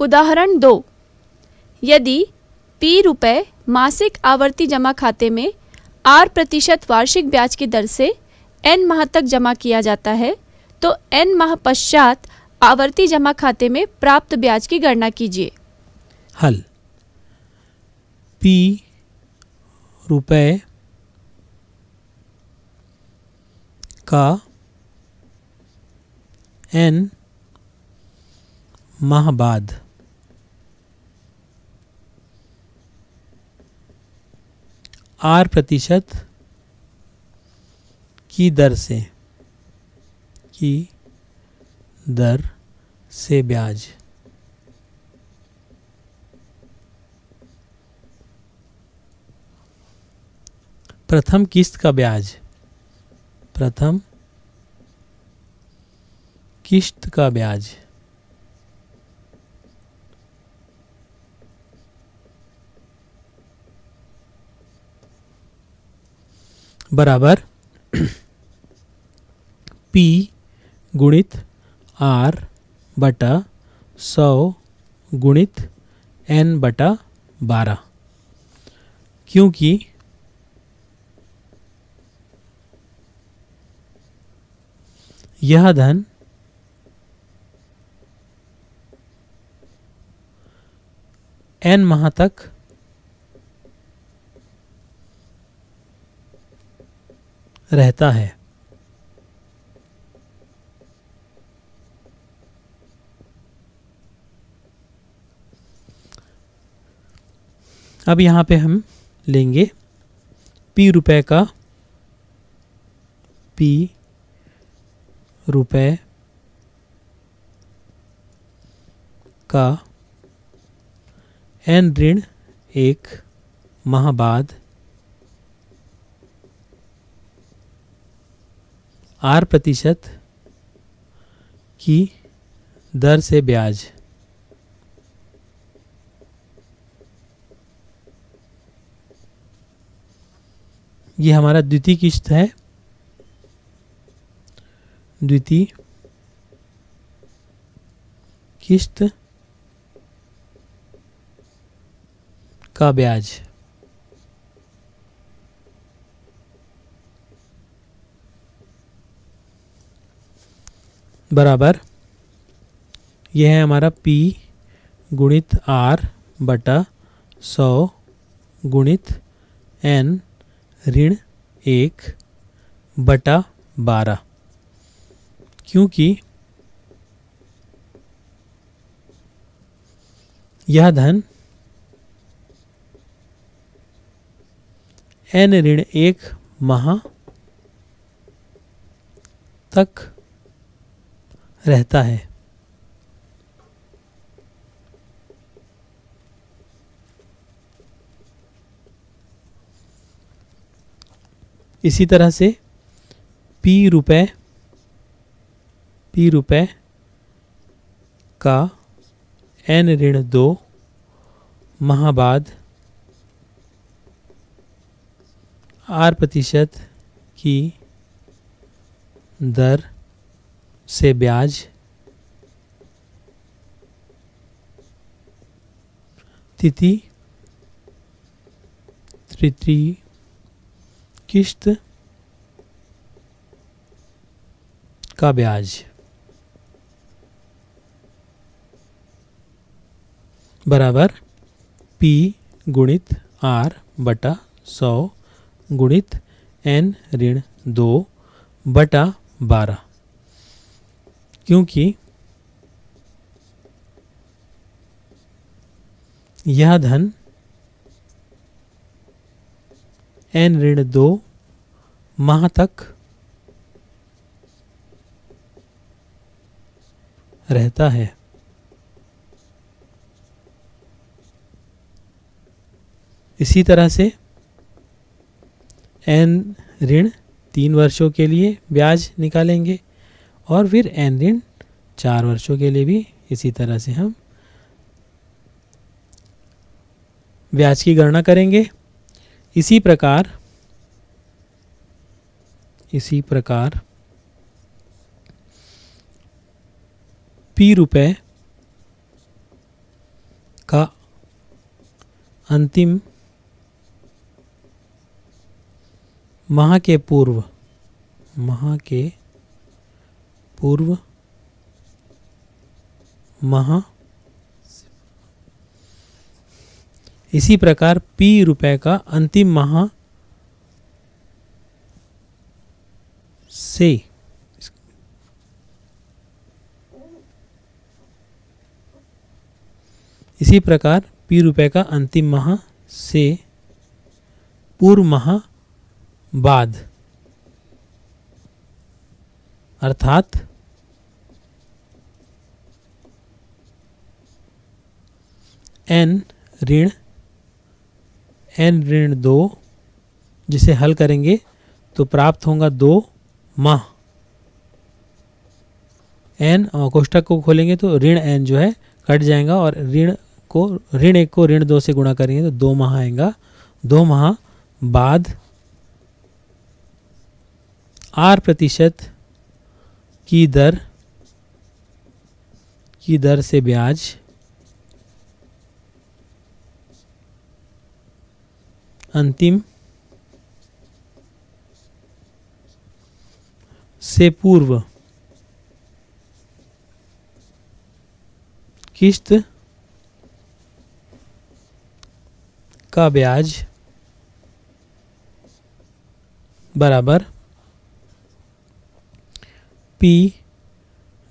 उदाहरण 2, यदि P रुपये मासिक आवर्ती जमा खाते में R% वार्षिक ब्याज की दर से N माह तक जमा किया जाता है, तो N माह पश्चात आवर्ती जमा खाते में प्राप्त ब्याज की गणना कीजिए। हल। P रुपये का N माह बाद R% की दर से ब्याज। प्रथम किस्त का ब्याज बराबर P गुणित R बटा 100 गुणित N बटा 12, क्योंकि यह धन N माह तक रहता है। अब यहाँ पे हम लेंगे P रुपये का N ऋण 1 माह बाद R% की दर से ब्याज। ये हमारा द्वितीय किस्त है। द्वितीय किस्त का ब्याज बराबर, यह है हमारा P गुणित R बटा 100 गुणित N ऋण 1 बटा 12, क्योंकि यह धन N ऋण 1 माह तक रहता है। इसी तरह से P रुपये का N ऋण 2 माह बाद R% की दर से ब्याज। तृतीय किस्त का ब्याज बराबर P गुणित R बटा 100 गुणित N ऋण 2 बटा 12, क्योंकि यह धन N ऋण 2 माह तक रहता है। इसी तरह से N ऋण 3 वर्षों के लिए ब्याज निकालेंगे और फिर N ऋण 4 वर्षों के लिए भी इसी तरह से हम ब्याज की गणना करेंगे। इसी प्रकार P रुपये का अंतिम माह के पूर्व माह इसी प्रकार P रुपए का अंतिम माह से इसी प्रकार P रुपए का अंतिम माह से पूर्व माह बाद अर्थात n ऋण 2 जिसे हल करेंगे तो प्राप्त होगा 2 माह। n और कोष्ठक को खोलेंगे तो ऋण n जो है कट जाएगा और ऋण 1 को ऋण 2 से गुणा करेंगे तो 2 माह आएगा। 2 माह बाद R% की दर से ब्याज अंतिम से पूर्व किस्त का ब्याज बराबर P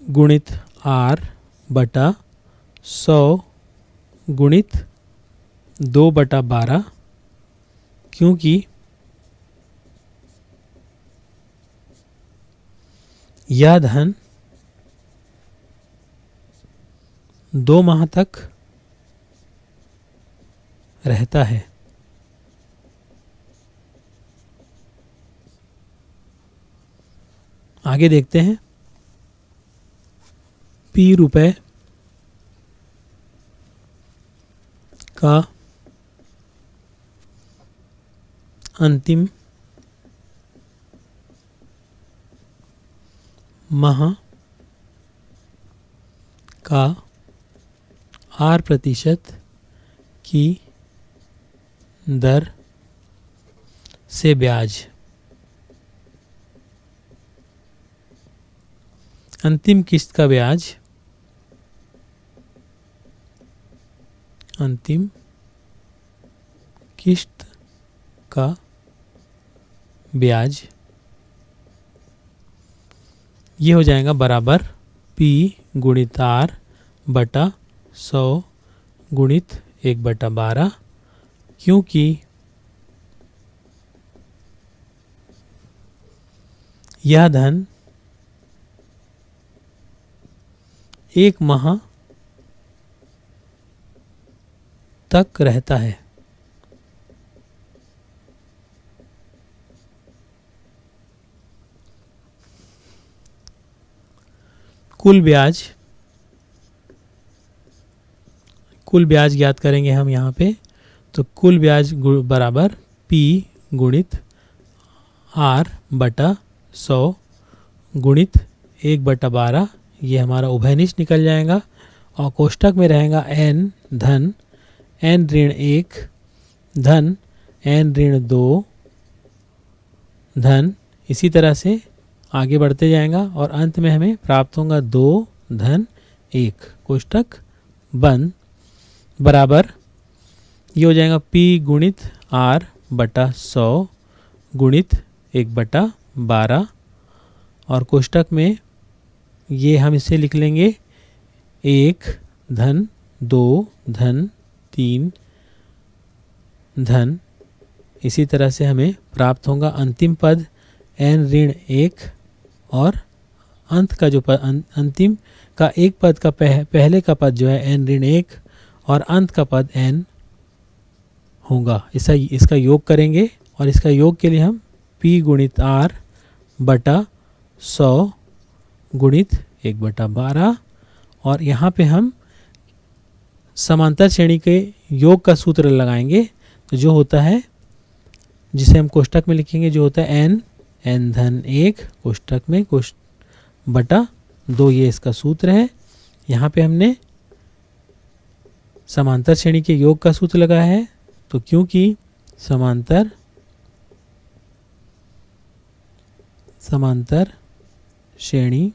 गुणित R बटा 100 गुणित 2/12 क्योंकि यह धन 2 माह तक रहता है। आगे देखते हैं P रुपए का अंतिम माह का R% की दर से ब्याज अंतिम किस्त का ब्याज अंतिम किस्त का ब्याज ये हो जाएगा बराबर P गुणित R बटा 100 गुणित 1/12 क्योंकि यह धन 1 माह तक रहता है। कुल ब्याज ज्ञात करेंगे हम यहाँ पे तो कुल ब्याज बराबर P गुणित R बटा 100 गुणित 1/12 ये हमारा उभयनिष्ठ निकल जाएगा और कोष्ठक में रहेगा n धन n ऋण 1 धन n ऋण 2 धन इसी तरह से आगे बढ़ते जाएगा और अंत में हमें प्राप्त होगा 2 धन 1 कोष्ठक बंद बराबर ये हो जाएगा P गुणित R बटा 100 गुणित 1/12 और कोष्ठक में ये हम इसे लिख लेंगे 1 धन 2 धन 3 धन इसी तरह से हमें प्राप्त होगा अंतिम पद n ऋण 1 और अंत का जो पद अंतिम का एक पद का पहले का पद जो है n ऋण 1 और अंत का पद n होगा। इसका योग करेंगे और इसका योग के लिए हम P गुणित R बटा 100 गुणित 1/12 और यहाँ पे हम समांतर श्रेणी के योग का सूत्र लगाएंगे तो जो होता है जिसे हम कोष्ठक में लिखेंगे जो होता है n धन 1 कोष्ठक में बटा 2 ये इसका सूत्र है। यहाँ पे हमने समांतर श्रेणी के योग का सूत्र लगा है, तो क्योंकि समांतर श्रेणी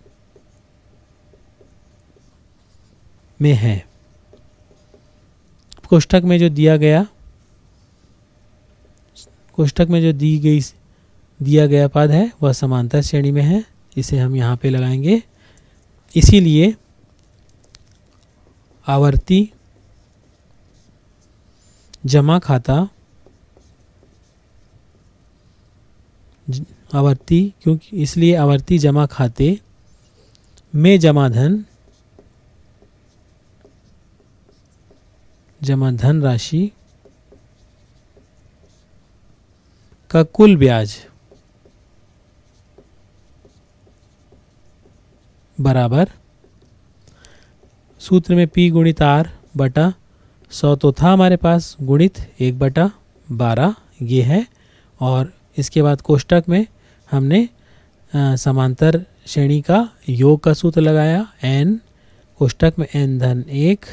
में है। कोष्ठक में जो दिया गया पद है वह समांतर श्रेणी में है, इसे हम यहाँ पे लगाएंगे। इसीलिए आवर्ती जमा खाता इसलिए आवर्ती जमा खाते में जमा धन राशि का कुल ब्याज बराबर, सूत्र में P गुणित R बटा 100 तो था हमारे पास, गुणित 1/12 ये है। और इसके बाद कोष्ठक में हमने समांतर श्रेणी का योग का सूत्र लगाया, n कोष्ठक में n धन 1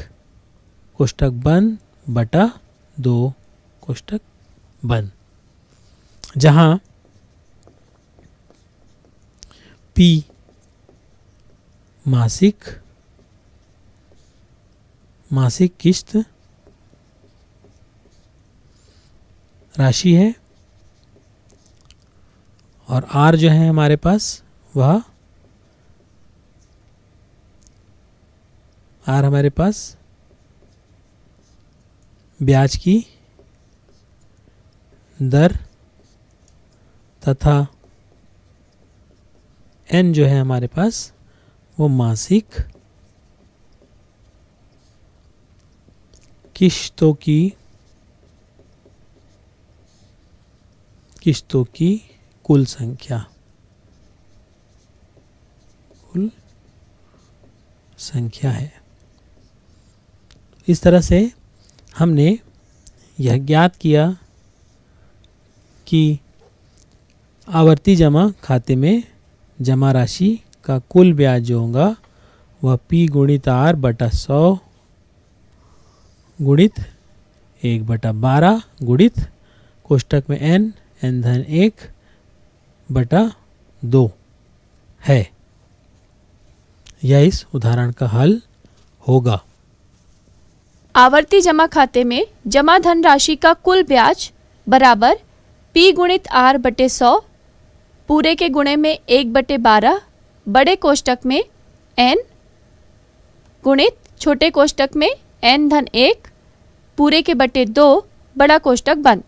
कोष्ठक बंद बटा 2 कोष्ठक बंद, जहां P मासिक किस्त राशि है और R जो है हमारे पास वह ब्याज की दर तथा N जो है हमारे पास वो मासिक किस्तों की कुल संख्या है। इस तरह से हमने यह ज्ञात किया कि आवर्ती जमा खाते में जमा राशि का कुल ब्याज जो होगा वह P गुणित R बटा 100 गुणित 1/12 गुणित कोष्ठक में n धन 1 बटा 2 है। यह इस उदाहरण का हल होगा। आवर्ती जमा खाते में जमा धन राशि का कुल ब्याज बराबर P गुणित R बटे 100 पूरे के गुणे में 1/12 बड़े कोष्ठक में n गुणित छोटे कोष्ठक में n धन 1 पूरे के बटे 2 बड़ा कोष्ठक बंद,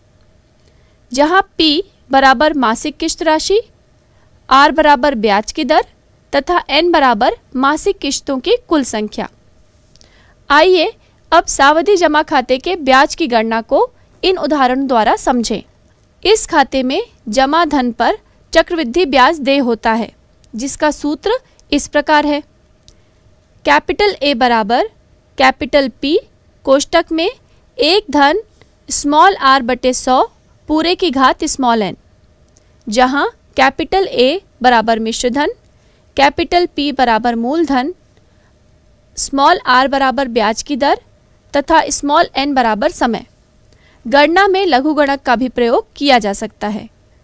जहां P बराबर मासिक किस्त राशि, R बराबर ब्याज की दर तथा n बराबर मासिक किस्तों की कुल संख्या। आइए अब सावधि जमा खाते के ब्याज की गणना को इन उदाहरणों द्वारा समझें। इस खाते में जमा धन पर चक्रवृद्धि ब्याज देय होता है, जिसका सूत्र इस प्रकार है। कैपिटल A बराबर कैपिटल P कोष्ठक में 1 धन स्मॉल r बटे 100 पूरे की घात स्मॉल n, जहां कैपिटल A बराबर मिश्र धन, कैपिटल P बराबर मूलधन, स्मॉल r बराबर ब्याज की दर तथा स्मॉल n बराबर समय। गणना में लघुगणक का भी प्रयोग किया जा सकता है।